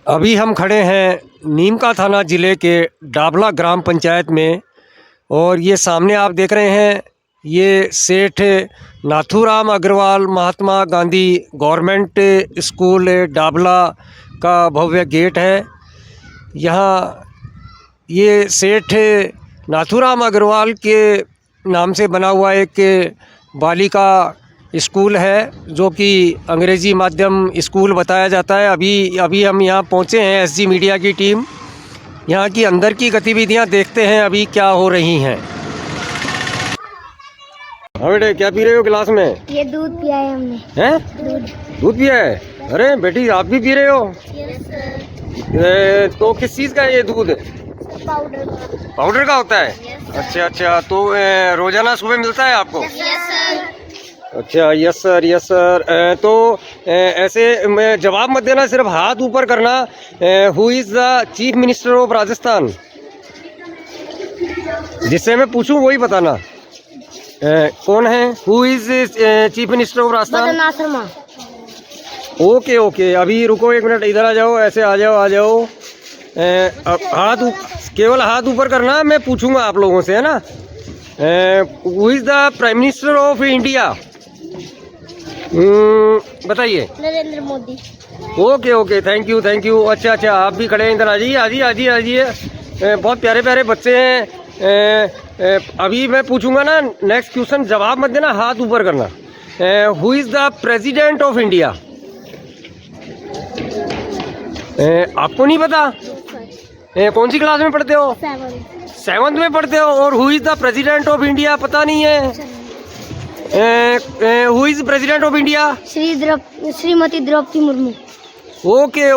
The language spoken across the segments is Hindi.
अभी हम खड़े हैं नीमका थाना ज़िले के डाबला ग्राम पंचायत में और ये सामने आप देख रहे हैं ये सेठ नाथूराम अग्रवाल महात्मा गांधी गवर्नमेंट स्कूल डाबला का भव्य गेट है। यहाँ ये सेठ नाथूराम अग्रवाल के नाम से बना हुआ एक बालिका स्कूल है जो कि अंग्रेज़ी माध्यम स्कूल बताया जाता है। अभी हम यहाँ पहुँचे हैं, एसजी मीडिया की टीम यहाँ की अंदर की गतिविधियाँ देखते हैं अभी क्या हो रही हैं। हाँ बेटे, क्या पी रहे हो गिलास में? ये दूध पिया है हमने। हैं? दूध पिया है? अरे बेटी, आप भी पी रहे हो? तो किस चीज़ का है ये दूध? पाउडर का होता है? अच्छा, तो रोजाना सुबह मिलता है आपको? अच्छा, यस सर। तो ऐसे में जवाब मत देना, सिर्फ हाथ ऊपर करना। Who is the chief minister of Rajasthan? जिससे मैं पूछूं वही बताना। कौन है? Who is chief minister of Rajasthan? Okay, अभी रुको एक मिनट, इधर आ जाओ, ऐसे आ जाओ। केवल हाथ ऊपर करना, मैं पूछूंगा आप लोगों से, है ना। Who is the prime minister of India? बताइए। Narendra Modi. Okay, thank you. अच्छा, आप भी खड़े हैं, इधर आ जाइए। बहुत प्यारे बच्चे हैं। अभी मैं पूछूंगा ना, नेक्स्ट क्वेश्चन जवाब मत देना, हाथ ऊपर करना। Who is the president of India? आपको नहीं पता? कौन सी क्लास में पढ़ते हो? 7th में पढ़ते हो। और who is the president of India पता नहीं है? Who is president of India? Shrimati Draupadi Murmu. Okay.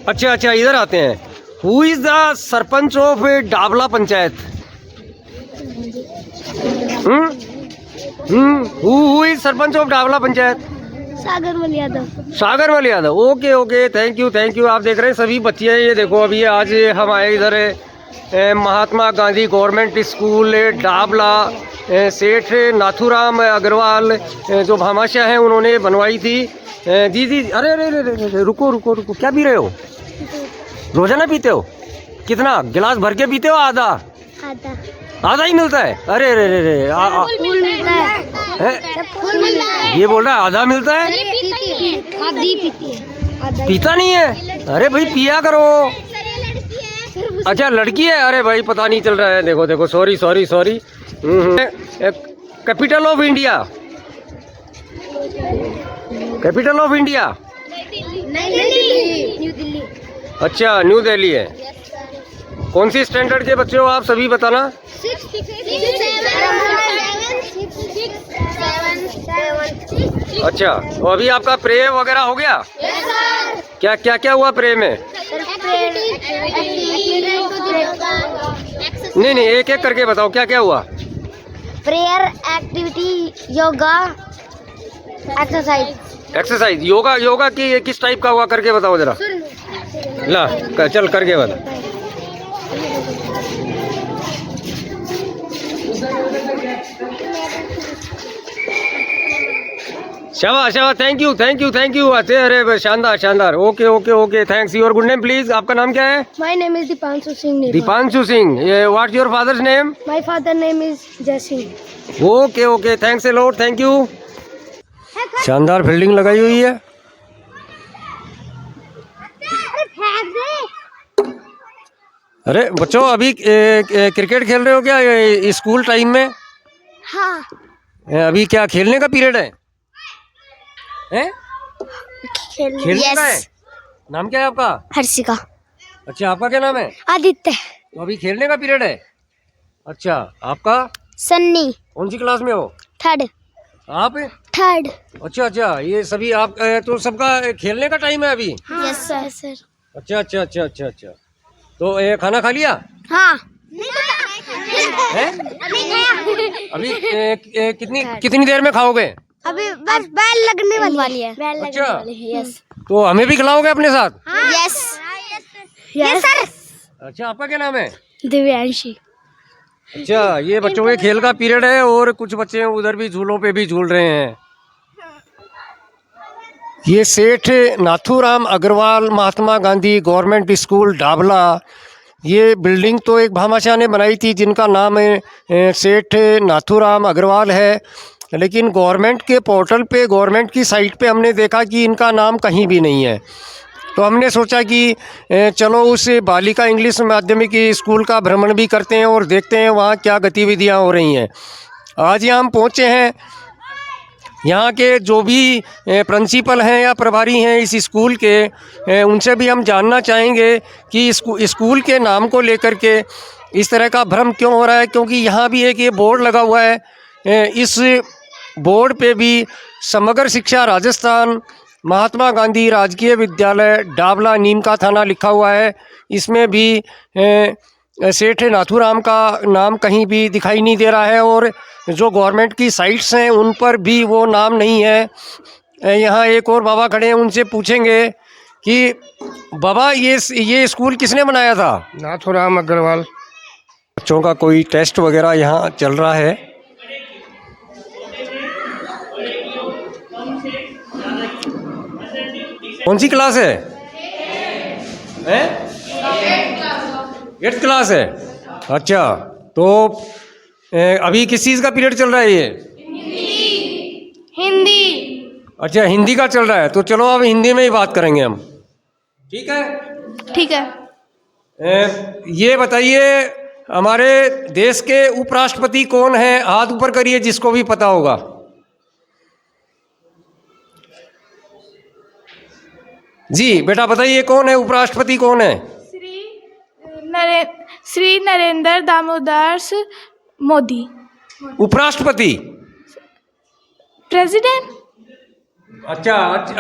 अच्छा, इधर आते हैं। Who is the sarpanch of Dabla panchayat? Who is sarpanch of Dabla panchayat? Sagarmal Yadav. Okay, thank you. आप देख रहे हैं सभी बच्चियाँ, ये देखो अभी आज हम आए इधर महात्मा गांधी गवर्नमेंट स्कूल डाबला। सेठ नाथूराम अग्रवाल जो भामाशाह हैं उन्होंने बनवाई थी। जी। अरे रुको, क्या पी रहे हो? रोजाना पीते हो? कितना गिलास भर के पीते हो? आधा ही मिलता है? अरे फूल मिलता है। ये बोल रहा है आधा मिलता है? पीता नहीं है? अरे भाई पिया करो। अच्छा, लड़की है? अरे भाई पता नहीं चल रहा है। देखो, sorry. Capital of India? New Delhi. अच्छा, न्यू दिल्ली है। कौन सी स्टैंडर्ड के बच्चे हो आप, सभी बताना। 6th। अच्छा, तो अभी आपका प्रे वगैरह हो गया? क्या हुआ प्रे में? नहीं, एक करके बताओ क्या हुआ। Prayer, activity, yoga, exercise. Yoga की किस टाइप का हुआ, करके बताओ जरा। ला चल करके बता। शाबाश, थैंक यू। अरे शानदार। Okay, thanks. Your good name please? आपका नाम क्या है? My name is Deepanshu Singh. What your father's name? My father name is Jai Singh. Okay, thanks a lot, thank you. शानदार बिल्डिंग लगाई हुई है। अरे बच्चों, अभी क्रिकेट खेल रहे हो क्या स्कूल टाइम में? हाँ। अभी क्या खेलने का पीरियड है? खेलने का है? नाम क्या है आपका? हर्षिका। अच्छा, आपका क्या नाम है? आदित्य। तो अभी खेलने का पीरियड है? अच्छा, आपका? सन्नी। कौन सी क्लास में हो? 3rd। आप? 3rd। अच्छा, ये सभी आप तो सबका खेलने का टाइम है अभी? Yes sir. अच्छा। तो खाना खा लिया? हाँ। अभी कितनी देर में खाओगे? अभी बस बैल लगने वाली है। अच्छा, यस। तो हमें भी खिलाओगे अपने साथ? Yes sir. अच्छा, आपका क्या नाम है? दिव्यांशी। अच्छा, ये बच्चों के खेल का पीरियड है और कुछ बच्चे उधर भी झूलों पे भी झूल रहे हैं। ये सेठ नाथूराम अग्रवाल महात्मा गांधी गवर्नमेंट स्कूल डाबला, ये बिल्डिंग तो एक भामाशाह ने बनाई थी जिनका नाम सेठ नाथूराम अग्रवाल है, लेकिन गवर्नमेंट के पोर्टल पे, गवर्नमेंट की साइट पे हमने देखा कि इनका नाम कहीं भी नहीं है। तो हमने सोचा कि चलो उस बालिका इंग्लिश माध्यमिक स्कूल का भ्रमण भी करते हैं और देखते हैं वहाँ क्या गतिविधियाँ हो रही हैं। आज यहाँ हम पहुँचे हैं, यहाँ के जो भी प्रिंसिपल हैं या प्रभारी हैं इस स्कूल के, उनसे भी हम जानना चाहेंगे कि स्कूल के नाम को लेकर के इस तरह का भ्रम क्यों हो रहा है। क्योंकि यहाँ भी एक ये बोर्ड लगा हुआ है, इस बोर्ड पे भी समग्र शिक्षा राजस्थान महात्मा गांधी राजकीय विद्यालय डाबला नीम का थाना लिखा हुआ है। इसमें भी सेठ नाथूराम का नाम कहीं भी दिखाई नहीं दे रहा है और जो गवर्नमेंट की साइट्स हैं उन पर भी वो नाम नहीं है। यहाँ एक और बाबा खड़े हैं, उनसे पूछेंगे कि बाबा ये स्कूल किसने बनाया था? नाथूराम अग्रवाल। बच्चों का कोई टेस्ट वगैरह यहाँ चल रहा है। कौन सी क्लास है? 8th क्लास है। अच्छा, तो अभी किस चीज़ का पीरियड चल रहा है ये? हिंदी। अच्छा, हिंदी का चल रहा है, तो चलो अब हिंदी में ही बात करेंगे हम। ठीक है? ठीक है। ये बताइए हमारे देश के उपराष्ट्रपति कौन हैं? हाथ ऊपर करिए जिसको भी पता होगा। जी बेटा बताइए, कौन है उपराष्ट्रपति, कौन है? श्री नरेंद्र दामोदर मोदी। उपराष्ट्रपति? प्रेसिडेंट। अच्छा,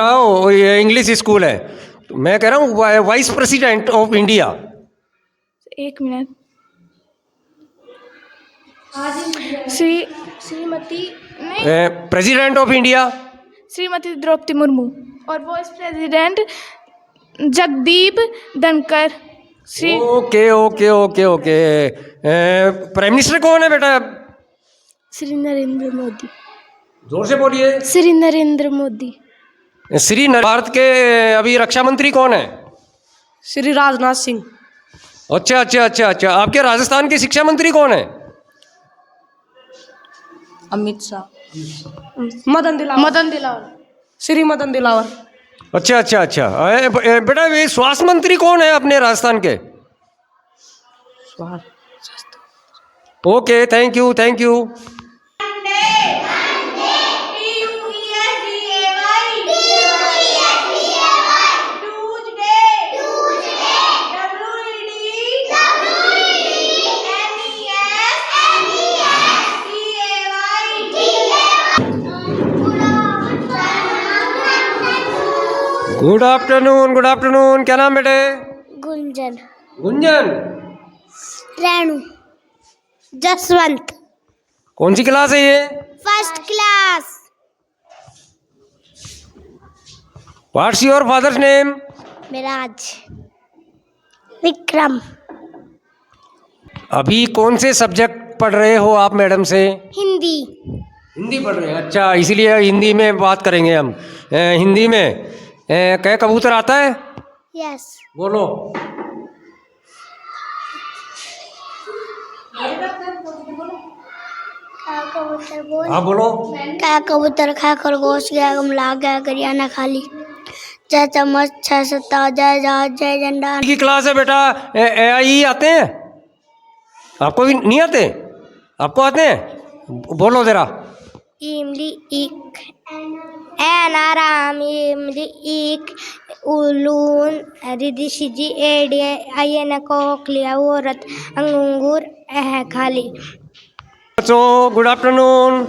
ओ ये इंग्लिश स्कूल है, तो मैं कह रहा हूँ वाइस प्रेसिडेंट ऑफ इंडिया। एक minute. Shrimati president of India Shrimati Draupadi Murmu और vice president Jagdeep Dhankhar. Okay okay okay okay. Prime minister कौन है बेटा? श्री नरेंद्र मोदी। जोर से बोलिए। श्री नरेंद्र मोदी। भारत के अभी रक्षा मंत्री कौन है? श्री राजनाथ सिंह। अच्छा अच्छा अच्छा अच्छा। आपके राजस्थान के शिक्षा मंत्री कौन है? अमित शाह। मदन दिलावर। श्री मदन दिलावर। अच्छा अच्छा अच्छा। बेटा ये स्वास्थ्य मंत्री कौन है अपने राजस्थान के? Okay, thank you thank you. Good afternoon good afternoon. क्या नाम बेटे? गुंजन। गुंजन। रेणु। जसवंत। कौन सी क्लास है ये? First class. What's your father's name? Miraj. Vikram. अभी कौन से सब्जेक्ट पढ़ रहे हो आप मैडम से? हिंदी। हिंदी पढ़ रहे हैं, अच्छा, इसीलिए हिंदी में बात करेंगे हम। हिंदी में कै कबूतर आता है? यस। बोलो। हाँ बोलो। क्या कबूतर खा खरगोश गया गमला गया गरियाना खाली जय चम्मच छह सत्ता जय जहाज जय झंडा। की क्लास है बेटा? AI आते हैं आपको? भी नहीं आते? आपको आते हैं? बोलो जरा। इमली इक एनाराम इमली इक उलून Ridhi Shiji AD ion cochlea औरत अंगूर खाली। So, good afternoon.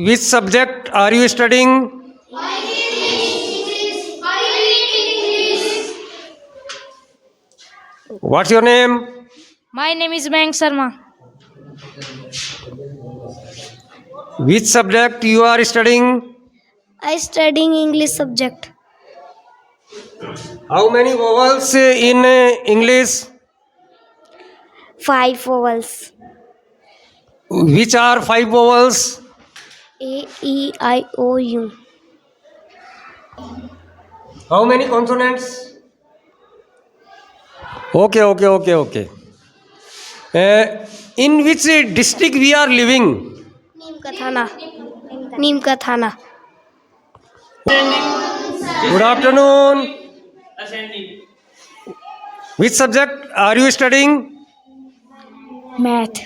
Which subject are you studying? What's your name? My name is Mayank Sharma. Which subject you are studying? I studying English subject. How many vowels in English? 5 vowels. Which are 5 vowels? AEIOU. How many consonants? Okay. In which district we are living? नीम का थाना. Good afternoon. Which subject are you studying? Math.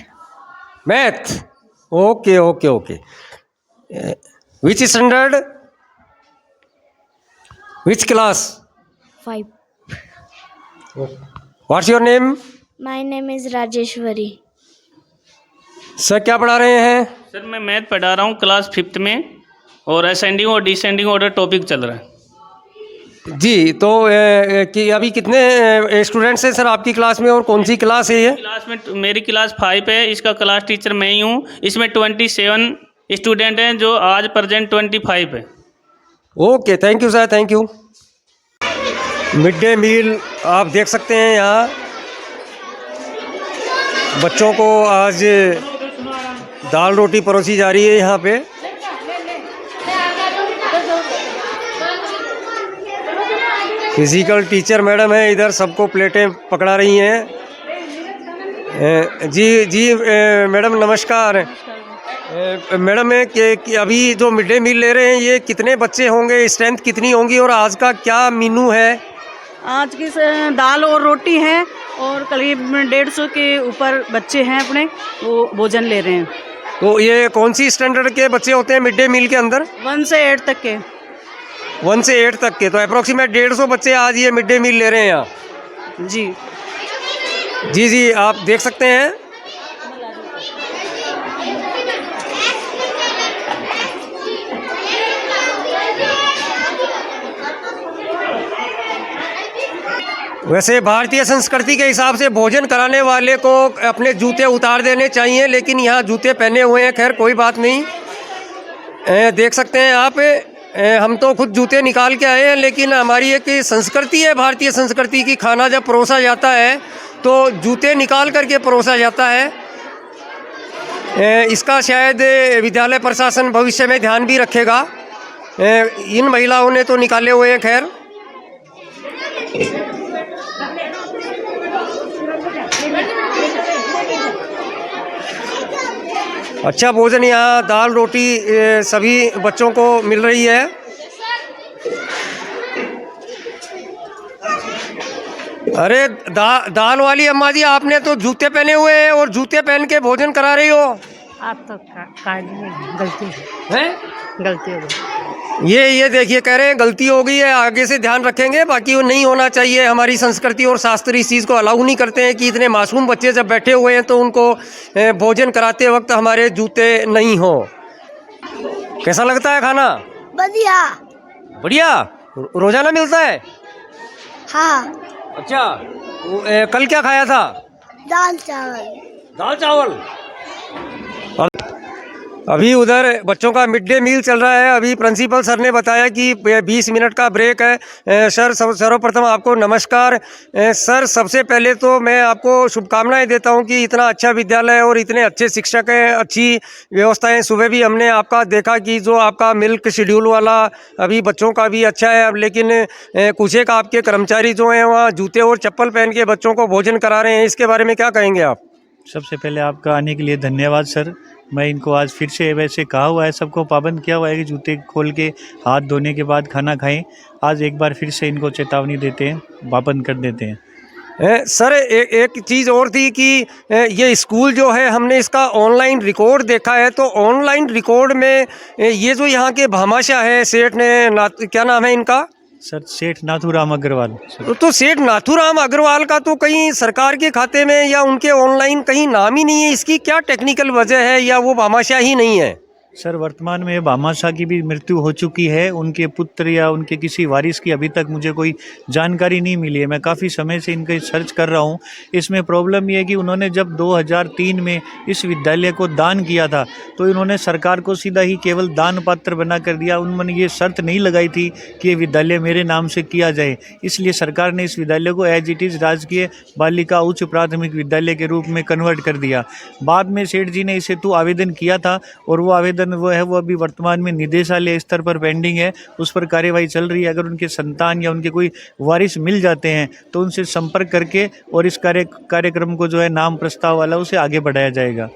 Math. Okay. Which standard? Which class? 5. What's your name? My name is Rajeshwari. Sir क्या पढ़ा रहे हैं? सर मैं मैथ पढ़ा रहा हूँ क्लास 5th में और असेंडिंग और डिसेंडिंग ऑर्डर टॉपिक चल रहा है। जी, तो कि अभी कितने स्टूडेंट्स हैं सर आपकी क्लास में और कौन सी क्लास है ये? क्लास में मेरी क्लास 5 है, इसका क्लास टीचर मैं ही हूँ। इसमें 27 स्टूडेंट हैं जो आज प्रेजेंट 25 है। Okay, thank you sir, thank you. Mid day meal आप देख सकते हैं यहाँ बच्चों को आज दाल रोटी परोसी जा रही है यहाँ पे। फिजिकल टीचर मैडम है इधर, सबको प्लेटें पकड़ा रही हैं। जी मैडम नमस्कार। मैडम है कि अभी जो मिड डे मील ले रहे हैं ये कितने बच्चे होंगे, स्ट्रेंथ कितनी होंगी और आज का क्या मेनू है? आज की दाल और रोटी है और करीब 150 के ऊपर बच्चे हैं अपने, वो भोजन ले रहे हैं। तो ये कौन सी स्टैंडर्ड के बच्चे होते हैं मिड डे मील के अंदर? 1 से 8 तक के। 1 से 8 तक के, तो अप्रोक्सीमेट 150 बच्चे आज ये मिड डे मील ले रहे हैं यहाँ। जी आप देख सकते हैं। वैसे भारतीय संस्कृति के हिसाब से भोजन कराने वाले को अपने जूते उतार देने चाहिए, लेकिन यहाँ जूते पहने हुए हैं। खैर कोई बात नहीं, देख सकते हैं आप। हम तो खुद जूते निकाल के आए हैं, लेकिन हमारी एक संस्कृति है भारतीय संस्कृति की, खाना जब परोसा जाता है तो जूते निकाल करके परोसा जाता है। इसका शायद विद्यालय प्रशासन भविष्य में ध्यान भी रखेगा। इन महिलाओं ने तो निकाले हुए हैं। खैर अच्छा भोजन यहाँ दाल रोटी सभी बच्चों को मिल रही है। अरे दाल वाली अम्मा जी, आपने तो जूते पहने हुए हैं और जूते पहन के भोजन करा रही हो। आप तो गलती हो गई। ये देखिए, कह रहे हैं गलती हो गई है, आगे से ध्यान रखेंगे। बाकी वो नहीं होना चाहिए। हमारी संस्कृति और शास्त्र इस चीज़ को अलाउ नहीं करते हैं कि इतने मासूम बच्चे जब बैठे हुए हैं तो उनको भोजन कराते वक्त हमारे जूते नहीं हो। कैसा लगता है खाना? बढ़िया। रोजाना मिलता है? हाँ। अच्छा, कल क्या खाया था? दाल चावल। अभी उधर बच्चों का मिड डे मील चल रहा है। अभी प्रिंसिपल सर ने बताया कि 20 मिनट का ब्रेक है। सर सर्वप्रथम आपको नमस्कार। सर सबसे पहले तो मैं आपको शुभकामनाएं देता हूं कि इतना अच्छा विद्यालय और इतने अच्छे शिक्षक हैं, अच्छी व्यवस्थाएं। सुबह भी हमने आपका देखा कि जो आपका मिल्क शेड्यूल वाला अभी बच्चों का भी अच्छा है। अब लेकिन कुछ एक आपके कर्मचारी जो हैं वहाँ जूते और चप्पल पहन के बच्चों को भोजन करा रहे हैं, इसके बारे में क्या कहेंगे आप? सबसे पहले आपका आने के लिए धन्यवाद सर। मैं इनको आज फिर से, वैसे कहा हुआ है, सबको पाबंद किया हुआ है कि जूते खोल के हाथ धोने के बाद खाना खाएं। आज एक बार फिर से इनको चेतावनी देते हैं, पाबंद कर देते हैं। सर एक चीज़ और थी कि ये स्कूल जो है हमने इसका ऑनलाइन रिकॉर्ड देखा है, तो ऑनलाइन रिकॉर्ड में ये जो यहाँ के भामाशाह है सेठ ने, क्या नाम है इनका? सर सेठ नाथूराम अग्रवाल। तो सेठ नाथूराम अग्रवाल का तो कहीं सरकार के खाते में या उनके ऑनलाइन कहीं नाम ही नहीं है। इसकी क्या टेक्निकल वजह है, या वो भामाशाह ही नहीं है? सर वर्तमान में भामाशाह की भी मृत्यु हो चुकी है। उनके पुत्र या उनके किसी वारिस की अभी तक मुझे कोई जानकारी नहीं मिली है। मैं काफ़ी समय से इनके सर्च कर रहा हूँ। इसमें प्रॉब्लम ये है कि उन्होंने जब 2003 में इस विद्यालय को दान किया था तो इन्होंने सरकार को सीधा ही केवल दान पात्र बना कर दिया। उन्होंने ये शर्त नहीं लगाई थी कि ये विद्यालय मेरे नाम से किया जाए। इसलिए सरकार ने इस विद्यालय को एज इट इज़ राजकीय बालिका उच्च प्राथमिक विद्यालय के रूप में कन्वर्ट कर दिया। बाद में सेठ जी ने इस हेतु आवेदन किया था और वो आवेदन आवेदन वो है वो अभी वर्तमान में निदेशालय स्तर पर पेंडिंग है, उस पर कार्यवाही चल रही है। अगर उनके संतान या उनके कोई वारिस मिल जाते हैं तो उनसे संपर्क करके और इस कार्यक्रम को जो है नाम प्रस्ताव वाला उसे आगे बढ़ाया जाएगा।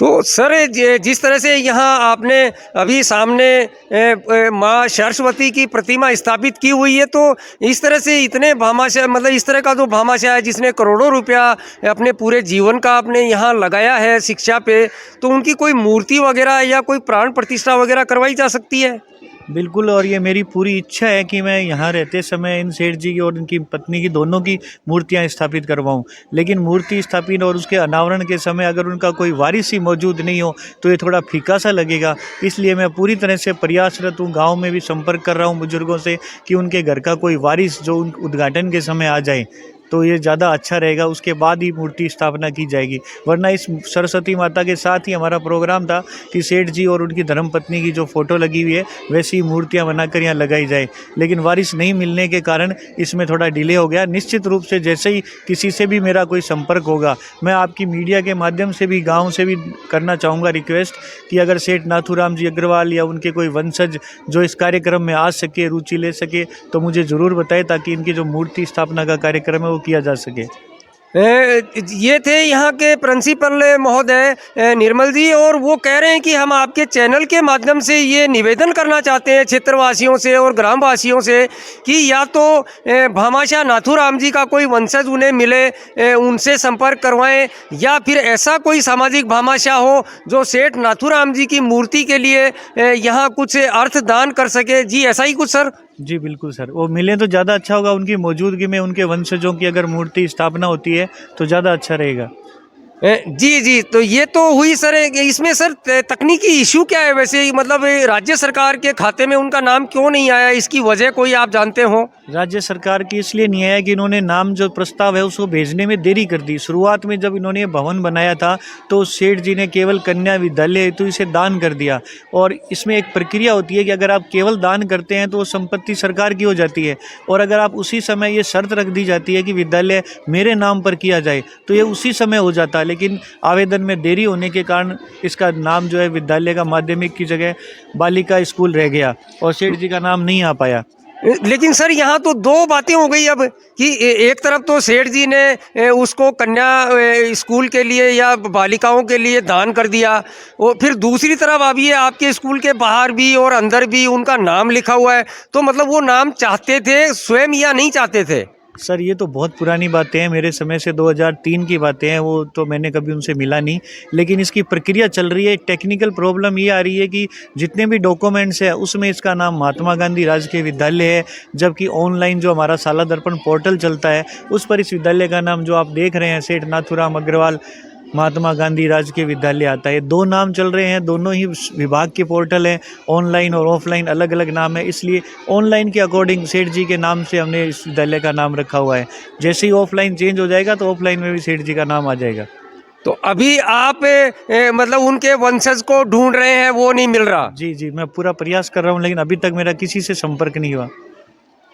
तो सर जिस तरह से यहाँ आपने अभी सामने माँ सरस्वती की प्रतिमा स्थापित की हुई है, तो इस तरह से इतने भामाशाह, मतलब इस तरह का जो भामाशाह है जिसने करोड़ों रुपया अपने पूरे जीवन का आपने यहाँ लगाया है शिक्षा पे, तो उनकी कोई मूर्ति वगैरह या कोई प्राण प्रतिष्ठा वगैरह करवाई जा सकती है? बिल्कुल, और ये मेरी पूरी इच्छा है कि मैं यहाँ रहते समय इन सेठ जी की और इनकी पत्नी की दोनों की मूर्तियाँ स्थापित करवाऊँ। लेकिन मूर्ति स्थापित और उसके अनावरण के समय अगर उनका कोई वारिस ही मौजूद नहीं हो तो ये थोड़ा फीका सा लगेगा। इसलिए मैं पूरी तरह से प्रयासरत हूँ, गाँव में भी संपर्क कर रहा हूँ बुजुर्गों से कि उनके घर का कोई वारिस जो उद्घाटन के समय आ जाए तो ये ज़्यादा अच्छा रहेगा, उसके बाद ही मूर्ति स्थापना की जाएगी। वरना इस सरस्वती माता के साथ ही हमारा प्रोग्राम था कि सेठ जी और उनकी धर्मपत्नी की जो फ़ोटो लगी हुई है वैसी मूर्तियां बनाकर यहाँ लगाई जाए, लेकिन वारिस नहीं मिलने के कारण इसमें थोड़ा डिले हो गया। निश्चित रूप से जैसे ही किसी से भी मेरा कोई संपर्क होगा, मैं आपकी मीडिया के माध्यम से भी गाँव से भी करना चाहूँगा रिक्वेस्ट कि अगर सेठ नाथूराम जी अग्रवाल या उनके कोई वंशज जो इस कार्यक्रम में आ सके, रुचि ले सके, तो मुझे ज़रूर बताए ताकि इनकी जो मूर्ति स्थापना का कार्यक्रम है वो किया जा सके। ये थे यहाँ के प्रिंसिपल महोदय निर्मल जी, और वो कह रहे हैं कि हम आपके चैनल के माध्यम से ये निवेदन करना चाहते हैं क्षेत्रवासियों से और ग्रामवासियों से कि या तो भामाशाह नाथूराम जी का कोई वंशज उन्हें मिले, उनसे संपर्क करवाएं, या फिर ऐसा कोई सामाजिक भामाशाह हो जो सेठ नाथूराम जी की मूर्ति के लिए यहाँ कुछ अर्थ दान कर सके। जी ऐसा ही कुछ सर? जी बिल्कुल सर, वो मिले तो ज़्यादा अच्छा होगा। उनकी मौजूदगी में उनके वंशजों की अगर मूर्ति स्थापना होती है तो ज़्यादा अच्छा रहेगा। जी जी, तो ये तो हुई सर। इसमें सर तकनीकी इशू क्या है वैसे, मतलब राज्य सरकार के खाते में उनका नाम क्यों नहीं आया, इसकी वजह कोई आप जानते हो? राज्य सरकार की इसलिए नहीं आया कि इन्होंने नाम जो प्रस्ताव है उसको भेजने में देरी कर दी। शुरुआत में जब इन्होंने भवन बनाया था तो सेठ जी ने केवल कन्या विद्यालय हेतु इसे दान कर दिया, और इसमें एक प्रक्रिया होती है कि अगर आप केवल दान करते हैं तो वो संपत्ति सरकार की हो जाती है, और अगर आप उसी समय ये शर्त रख दी जाती है कि विद्यालय मेरे नाम पर किया जाए तो ये उसी समय हो जाता है। लेकिन आवेदन में देरी होने के कारण इसका नाम जो है विद्यालय का माध्यमिक की जगह बालिका स्कूल रह गया और सेठ जी का नाम नहीं आ पाया। लेकिन सर यहाँ तो दो बातें हो गई अब कि एक तरफ तो सेठ जी ने उसको कन्या स्कूल के लिए या बालिकाओं के लिए दान कर दिया, और फिर दूसरी तरफ अब ये आपके स्कूल के बाहर भी और अंदर भी उनका नाम लिखा हुआ है, तो मतलब वो नाम चाहते थे स्वयं या नहीं चाहते थे? सर ये तो बहुत पुरानी बातें हैं, मेरे समय से 2003 की बातें हैं, वो तो मैंने कभी उनसे मिला नहीं। लेकिन इसकी प्रक्रिया चल रही है। टेक्निकल प्रॉब्लम ये आ रही है कि जितने भी डॉक्यूमेंट्स है उसमें इसका नाम महात्मा गांधी राजकीय विद्यालय है, जबकि ऑनलाइन जो हमारा साला दर्पण पोर्टल चलता है उस पर इस विद्यालय का नाम जो आप देख रहे हैं सेठ नाथूराम अग्रवाल महात्मा गांधी राजकीय विद्यालय आता है। दो नाम चल रहे हैं, दोनों ही विभाग के पोर्टल हैं, ऑनलाइन और ऑफलाइन अलग अलग नाम है। इसलिए ऑनलाइन के अकॉर्डिंग सेठ जी के नाम से हमने इस विद्यालय का नाम रखा हुआ है। जैसे ही ऑफलाइन चेंज हो जाएगा तो ऑफलाइन में भी सेठ जी का नाम आ जाएगा। तो अभी आप मतलब उनके वंशज को ढूंढ रहे हैं, वो नहीं मिल रहा? जी जी, मैं पूरा प्रयास कर रहा हूँ, लेकिन अभी तक मेरा किसी से संपर्क नहीं हुआ।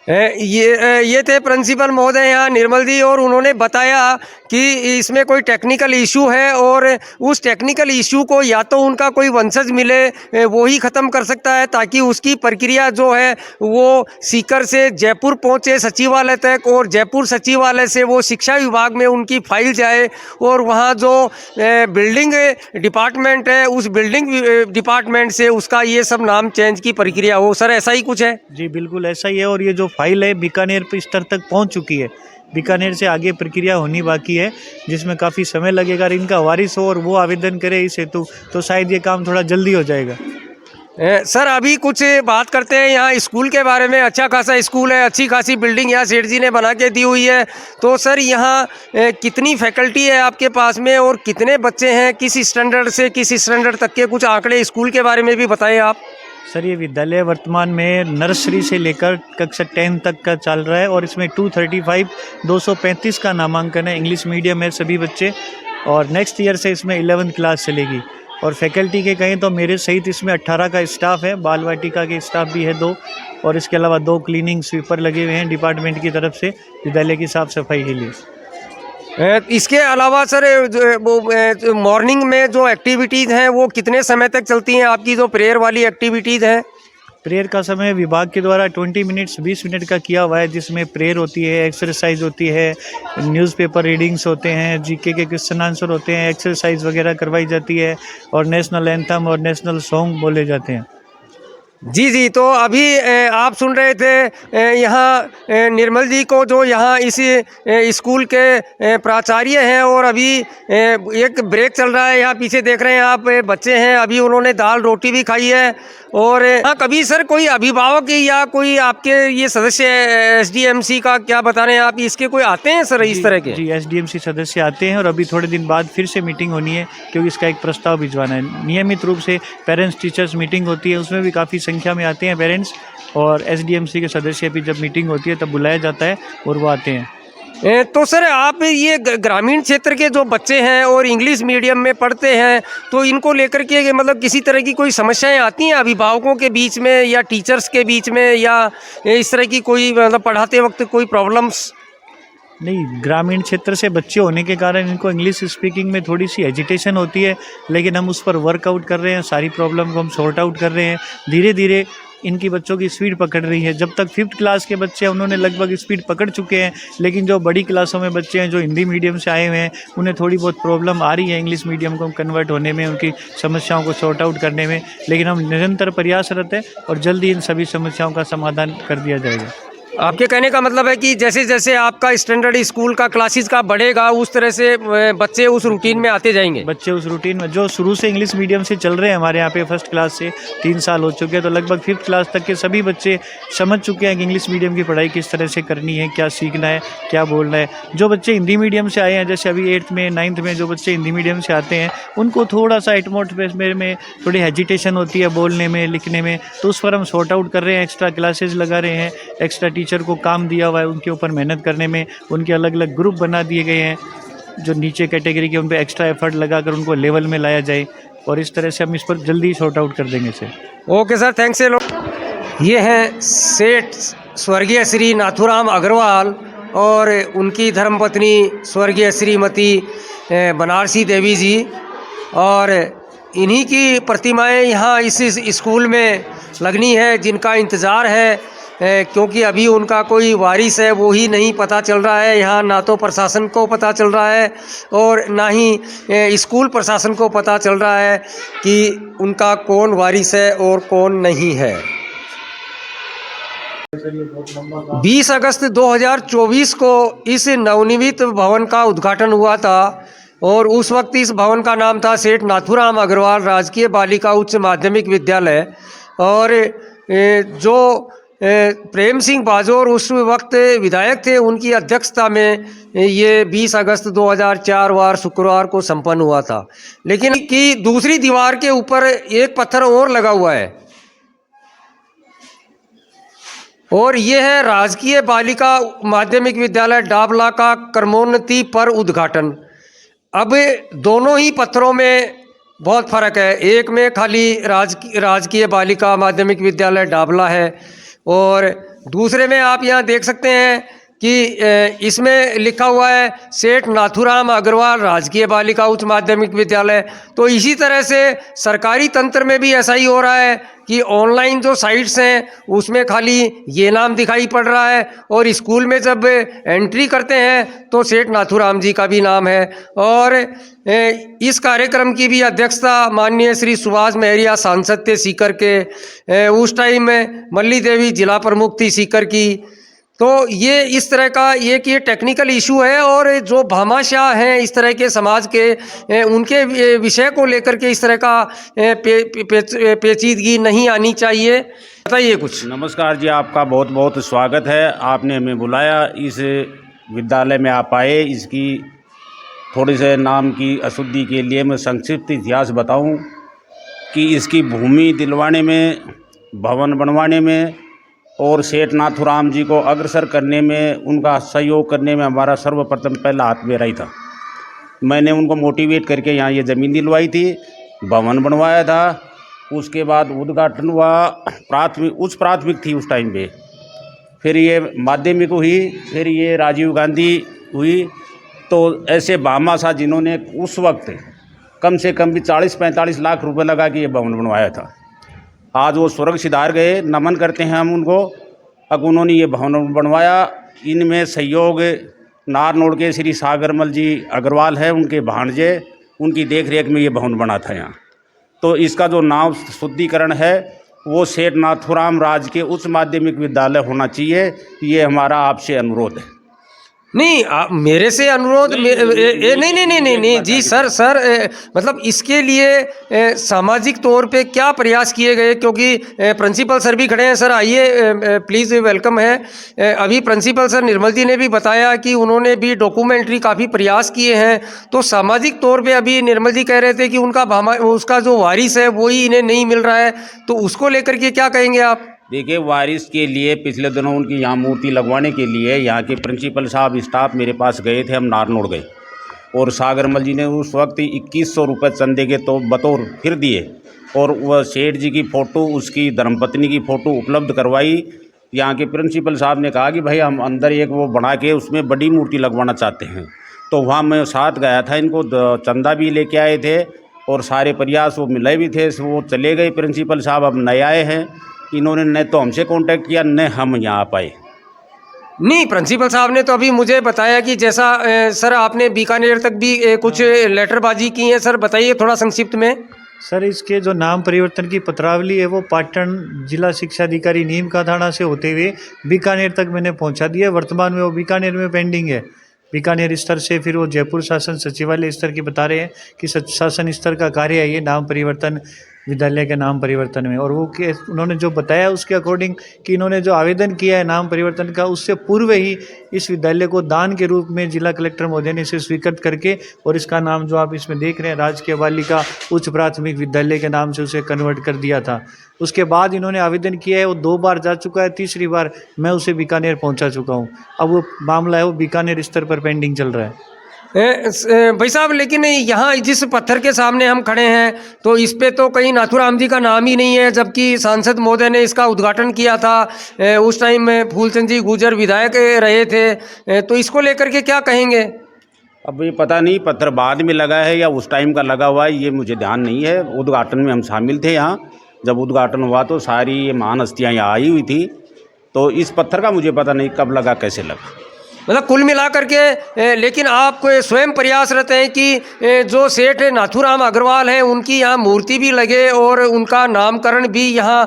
ये थे प्रिंसिपल महोदय यहाँ निर्मल जी, और उन्होंने बताया कि इसमें कोई टेक्निकल इशू है और उस टेक्निकल इशू को या तो उनका कोई वंशज मिले वो ही ख़त्म कर सकता है, ताकि उसकी प्रक्रिया जो है वो सीकर से जयपुर पहुँचे सचिवालय तक, और जयपुर सचिवालय से वो शिक्षा विभाग में उनकी फाइल जाए, और वहाँ जो बिल्डिंग डिपार्टमेंट है उस बिल्डिंग डिपार्टमेंट से उसका ये सब नाम चेंज की प्रक्रिया हो। सर ऐसा ही कुछ है? जी बिल्कुल ऐसा ही है, और ये जो फाइल है बीकानेर पे स्तर तक पहुंच चुकी है। बीकानेर से आगे प्रक्रिया होनी बाकी है जिसमें काफ़ी समय लगेगा। और इनका वारिस हो और वो आवेदन करे इस हेतु तो शायद ये काम थोड़ा जल्दी हो जाएगा। सर अभी कुछ बात करते हैं यहाँ स्कूल के बारे में। अच्छा खासा स्कूल है, अच्छी खासी बिल्डिंग यहाँ सेठ जी ने बना के दी हुई है। तो सर यहाँ कितनी फैकल्टी है आपके पास में और कितने बच्चे हैं, किस स्टैंडर्ड से किस स्टैंडर्ड तक के कुछ आंकड़े स्कूल के बारे में भी बताएं आप। सर ये विद्यालय वर्तमान में नर्सरी से लेकर कक्षा 10 तक का चल रहा है, और इसमें 235 का नामांकन है। इंग्लिश मीडियम है सभी बच्चे, और नेक्स्ट ईयर से इसमें 11th क्लास चलेगी। और फैकल्टी के कहें तो मेरे सहित इसमें 18 का स्टाफ है, बाल वाटिका के स्टाफ भी है 2, और इसके अलावा 2 क्लीनिंग स्वीपर लगे हुए हैं डिपार्टमेंट की तरफ से विद्यालय की साफ़ सफाई के लिए। इसके अलावा सर वो मॉर्निंग में जो एक्टिविटीज़ हैं वो कितने समय तक चलती हैं, आपकी जो प्रेयर वाली एक्टिविटीज़ हैं? प्रेयर का समय विभाग के द्वारा 20 मिनट्स 20 मिनट का किया हुआ है, जिसमें प्रेयर होती है, एक्सरसाइज होती है, न्यूज़पेपर रीडिंग्स होते हैं, जीके के क्वेश्चन आंसर होते हैं, एक्सरसाइज वगैरह करवाई जाती है और नेशनल एंथम और नेशनल सॉन्ग बोले जाते हैं। जी, तो अभी आप सुन रहे थे यहाँ निर्मल जी को, जो यहाँ इस स्कूल के प्राचार्य हैं, और अभी एक ब्रेक चल रहा है। यहाँ पीछे देख रहे हैं आप, बच्चे हैं, अभी उन्होंने दाल रोटी भी खाई है। और हाँ, कभी सर कोई अभिभावक या कोई आपके ये सदस्य एसडीएमसी का क्या बता रहे हैं आप, इसके कोई आते हैं सर इस तरह के? जी, एसडीएमसी सदस्य आते हैं और अभी थोड़े दिन बाद फिर से मीटिंग होनी है, क्योंकि इसका एक प्रस्ताव भिजवाना है। नियमित रूप से पेरेंट्स टीचर्स मीटिंग होती है, उसमें भी काफ़ी संख्या में आते हैं पेरेंट्स, और एसडीएमसी के सदस्य भी जब मीटिंग होती है तब बुलाया जाता है और वो आते हैं। तो सर आप ये ग्रामीण क्षेत्र के जो बच्चे हैं और इंग्लिश मीडियम में पढ़ते हैं, तो इनको लेकर के मतलब किसी तरह की कोई समस्याएं आती हैं अभिभावकों के बीच में या टीचर्स के बीच में, या इस तरह की कोई मतलब पढ़ाते वक्त कोई प्रॉब्लम्स? नहीं, ग्रामीण क्षेत्र से बच्चे होने के कारण इनको इंग्लिश स्पीकिंग में थोड़ी सी एजिटेशन होती है, लेकिन हम उस पर वर्कआउट कर रहे हैं, सारी प्रॉब्लम को हम सॉर्ट आउट कर रहे हैं। धीरे धीरे इनकी बच्चों की स्पीड पकड़ रही है। जब तक 5th क्लास के बच्चे हैं उन्होंने लगभग स्पीड पकड़ चुके हैं, लेकिन जो बड़ी क्लासों में बच्चे हैं जो हिंदी मीडियम से आए हुए हैं, उन्हें थोड़ी बहुत प्रॉब्लम आ रही है इंग्लिश मीडियम को कन्वर्ट होने में, उनकी समस्याओं को सॉर्ट आउट करने में। लेकिन हम निरंतर प्रयासरत हैं और जल्दी इन सभी समस्याओं का समाधान कर दिया जाएगा। आपके कहने का मतलब है कि जैसे जैसे आपका स्टैंडर्ड स्कूल का क्लासेस का बढ़ेगा, उस तरह से बच्चे उस रूटीन में आते जाएंगे? बच्चे उस रूटीन में, जो शुरू से इंग्लिश मीडियम से चल रहे हैं हमारे यहाँ पे, 1st क्लास से 3 साल हो चुके हैं, तो लगभग 5th क्लास तक के सभी बच्चे समझ चुके हैं कि इंग्लिश मीडियम की पढ़ाई किस तरह से करनी है, क्या सीखना है, क्या बोलना है। जो बच्चे हिंदी मीडियम से आए हैं, जैसे अभी 8th में 9th में जो बच्चे हिंदी मीडियम से आते हैं, उनको थोड़ा सा एटमॉस्फेयर में थोड़ी हेजिटेशन होती है बोलने में, लिखने में, तो उस पर हम सॉर्ट आउट कर रहे हैं। एक्स्ट्रा क्लासेज लगा रहे हैं, एक्स्ट्रा टीचर को काम दिया हुआ है उनके ऊपर मेहनत करने में। उनके अलग अलग ग्रुप बना दिए गए हैं, जो नीचे कैटेगरी के, उन पर एक्स्ट्रा एफर्ट लगाकर उनको लेवल में लाया जाए, और इस तरह से हम इस पर जल्दी सॉर्ट आउट कर देंगे sir. Okay sir, thanks a lot. ये हैं सेठ स्वर्गीय श्री नाथूराम अग्रवाल और उनकी धर्मपत्नी स्वर्गीय श्रीमती बनारसी देवी जी, और इन्हीं की प्रतिमाएं यहाँ इस स्कूल में लगनी है, जिनका इंतज़ार है, क्योंकि अभी उनका कोई वारिस है वो ही नहीं पता चल रहा है। यहाँ ना तो प्रशासन को पता चल रहा है और ना ही स्कूल प्रशासन को पता चल रहा है कि उनका कौन वारिस है और कौन नहीं है। 20 अगस्त 2024 को इस नवनिर्मित भवन का उद्घाटन हुआ था, और उस वक्त इस भवन का नाम था सेठ नाथूराम अग्रवाल राजकीय बालिका उच्च माध्यमिक विद्यालय। और जो प्रेम सिंह बाजोर उस वक्त विधायक थे, उनकी अध्यक्षता में ये 20 अगस्त 2004 वार शुक्रवार को संपन्न हुआ था। लेकिन कि दूसरी दीवार के ऊपर एक पत्थर और लगा हुआ है, और ये है राजकीय बालिका माध्यमिक विद्यालय डाबला का कर्मोन्नति पर उद्घाटन। अब दोनों ही पत्थरों में बहुत फ़र्क है। एक में खाली राजकीय बालिका माध्यमिक विद्यालय डाबला है, और दूसरे में आप यहाँ देख सकते हैं कि इसमें लिखा हुआ है सेठ नाथूराम अग्रवाल राजकीय बालिका उच्च माध्यमिक विद्यालय। तो इसी तरह से सरकारी तंत्र में भी ऐसा ही हो रहा है कि ऑनलाइन जो साइट्स हैं उसमें खाली ये नाम दिखाई पड़ रहा है, और स्कूल में जब एंट्री करते हैं तो सेठ नाथूराम जी का भी नाम है। और इस कार्यक्रम की भी अध्यक्षता माननीय श्री सुभाष महरिया सांसद थे सीकर के, उस टाइम में मल्ली देवी जिला प्रमुख थी सीकर की। तो ये इस तरह का एक ये टेक्निकल इशू है, और जो भामाशाह हैं इस तरह के समाज के, उनके विषय को लेकर के इस तरह का पेचीदगी नहीं आनी चाहिए। बताइए कुछ। नमस्कार जी, आपका बहुत बहुत स्वागत है। आपने हमें बुलाया, इस विद्यालय में आप आए। इसकी थोड़ी से नाम की अशुद्धि के लिए मैं संक्षिप्त इतिहास बताऊं कि इसकी भूमि दिलवाने में, भवन बनवाने में और सेठ नाथूराम जी को अग्रसर करने में, उनका सहयोग करने में हमारा सर्वप्रथम पहला हाथ मेरा ही था। मैंने उनको मोटिवेट करके यहाँ ये ज़मीन दिलवाई थी, भवन बनवाया था। उसके बाद उद्घाटन हुआ, उच्च प्राथमिक थी उस टाइम पे, फिर ये माध्यमिक हुई, फिर ये राजीव गांधी हुई, तो ऐसे भामाशाह जिन्होंने उस वक्त कम से कम भी 40-45 लाख रुपए लगा के ये भवन बनवाया था, आज वो स्वर्ग सिधार गए, नमन करते हैं हम उनको। अब उन्होंने ये भवन बनवाया, इनमें सहयोग नारनौल के श्री सागरमल जी अग्रवाल है, उनके भांजे, उनकी देख रेख में ये भवन बना था यहाँ। तो इसका जो नाम शुद्धिकरण है वो सेठ नाथूराम राज के उच्च माध्यमिक विद्यालय होना चाहिए, ये हमारा आपसे अनुरोध है। नहीं मेरे से अनुरोध नहीं जी सर मतलब इसके लिए सामाजिक तौर पे क्या प्रयास किए गए, क्योंकि प्रिंसिपल सर भी खड़े हैं। सर आइए प्लीज़, वेलकम है। अभी प्रिंसिपल सर निर्मल जी ने भी बताया कि उन्होंने भी डॉक्यूमेंट्री काफ़ी प्रयास किए हैं। तो सामाजिक तौर पे अभी निर्मल जी कह रहे थे कि उसका जो वारिस है वही इन्हें नहीं मिल रहा है, तो उसको लेकर के क्या कहेंगे आप? देखिए, वारिस के लिए पिछले दिनों उनकी यहाँ मूर्ति लगवाने के लिए यहाँ के प्रिंसिपल साहब स्टाफ मेरे पास गए थे, हम नारनौल गए, और सागरमल जी ने उस वक्त 2100 रुपये चंदे के तो बतौर फिर दिए, और वह सेठ जी की फ़ोटो, उसकी धर्मपत्नी की फ़ोटो उपलब्ध करवाई। यहाँ के प्रिंसिपल साहब ने कहा कि भाई हम अंदर एक वो बना के उसमें बड़ी मूर्ति लगवाना चाहते हैं। तो वहाँ मैं साथ गया था, इनको चंदा भी लेके आए थे और सारे प्रयास वो मिले भी थे। वो चले गए प्रिंसिपल साहब, अब नए आए हैं, इन्होंने न तो हमसे कांटेक्ट किया न हम यहाँ आ पाए। नहीं, प्रिंसिपल साहब ने तो अभी मुझे बताया कि जैसा सर आपने बीकानेर तक भी कुछ लेटरबाजी की है। सर बताइए थोड़ा संक्षिप्त में। सर, इसके जो नाम परिवर्तन की पत्रावली है वो पाटन जिला शिक्षा अधिकारी नीम का थाना से होते हुए बीकानेर तक मैंने पहुंचा दिया। वर्तमान में वो बीकानेर में पेंडिंग है। बीकानेर स्तर से फिर वो जयपुर शासन सचिवालय स्तर की बता रहे हैं कि शासन स्तर का कार्य है ये नाम परिवर्तन, विद्यालय के नाम परिवर्तन में। और वो उन्होंने जो बताया उसके अकॉर्डिंग कि इन्होंने जो आवेदन किया है नाम परिवर्तन का, उससे पूर्व ही इस विद्यालय को दान के रूप में जिला कलेक्टर महोदय ने इसे स्वीकृत करके और इसका नाम जो आप इसमें देख रहे हैं राजकीय बालिका उच्च प्राथमिक विद्यालय के नाम से उसे कन्वर्ट कर दिया था। उसके बाद इन्होंने आवेदन किया है, वो 2 बार जा चुका है, तीसरी बार मैं उसे बीकानेर पहुँचा चुका हूँ। अब वो मामला है वो बीकानेर स्तर पर पेंडिंग चल रहा है। भाई साहब, लेकिन यहाँ जिस पत्थर के सामने हम खड़े हैं तो इस पे तो कहीं नाथूराम जी का नाम ही नहीं है, जबकि सांसद महोदय ने इसका उद्घाटन किया था। उस टाइम में फूलचंद जी गुर्जर विधायक रहे थे, तो इसको लेकर के क्या कहेंगे? अब ये पता नहीं पत्थर बाद में लगा है या उस टाइम का लगा हुआ है, ये मुझे ध्यान नहीं है। उद्घाटन में हम शामिल थे यहाँ, जब उद्घाटन हुआ तो सारी ये महान हस्तियाँ यहाँ आई हुई थी, तो इस पत्थर का मुझे पता नहीं कब लगा, कैसे लगा। मतलब कुल मिला करके लेकिन आप स्वयं प्रयासरत हैं कि जो सेठ नाथूराम अग्रवाल हैं उनकी यहाँ मूर्ति भी लगे और उनका नामकरण भी यहाँ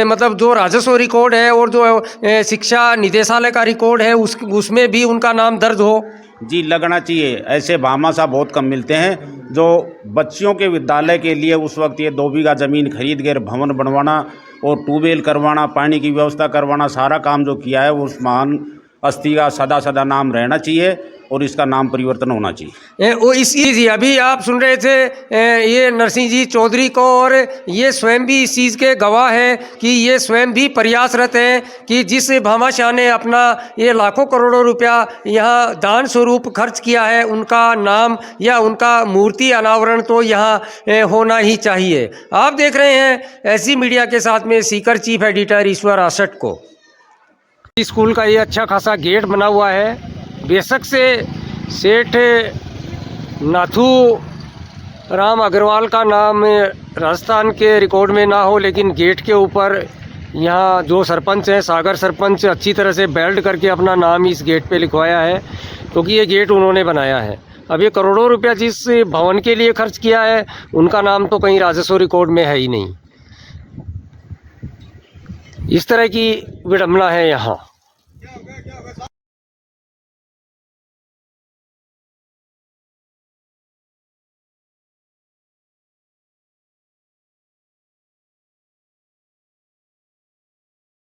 मतलब जो राजस्व रिकॉर्ड है और जो शिक्षा निदेशालय का रिकॉर्ड है उसमें भी उनका नाम दर्ज हो। जी, लगना चाहिए। ऐसे भामाशाह बहुत कम मिलते हैं जो बच्चियों के विद्यालय के लिए उस वक्त ये 2 बीघा ज़मीन खरीद कर भवन बनवाना और ट्यूबवेल करवाना, पानी की व्यवस्था करवाना, सारा काम जो किया है उस महान हस्ती का सदा सदा नाम रहना चाहिए और इसका नाम परिवर्तन होना चाहिए। वो जी अभी आप सुन रहे थे ये नरसिंह जी चौधरी को, और ये स्वयं भी इस चीज़ के गवाह हैं कि ये स्वयं भी प्रयासरत हैं कि जिस भामाशाह ने अपना ये लाखों करोड़ों रुपया यहाँ दान स्वरूप खर्च किया है उनका नाम या उनका मूर्ति अनावरण तो यहाँ होना ही चाहिए। आप देख रहे हैं ऐसी मीडिया के साथ में सीकर चीफ एडिटर ईश्वर आसट को। स्कूल का ये अच्छा खासा गेट बना हुआ है। बेशक से सेठ नाथू राम अग्रवाल का नाम राजस्थान के रिकॉर्ड में ना हो, लेकिन गेट के ऊपर यहाँ जो सरपंच हैं, सागर सरपंच, अच्छी तरह से बेल्ट करके अपना नाम इस गेट पे लिखवाया है, क्योंकि ये गेट उन्होंने बनाया है। अब ये करोड़ों रुपया जिस भवन के लिए खर्च किया है उनका नाम तो कहीं राजस्व रिकॉर्ड में है ही नहीं। इस तरह की विडंबना है यहाँ।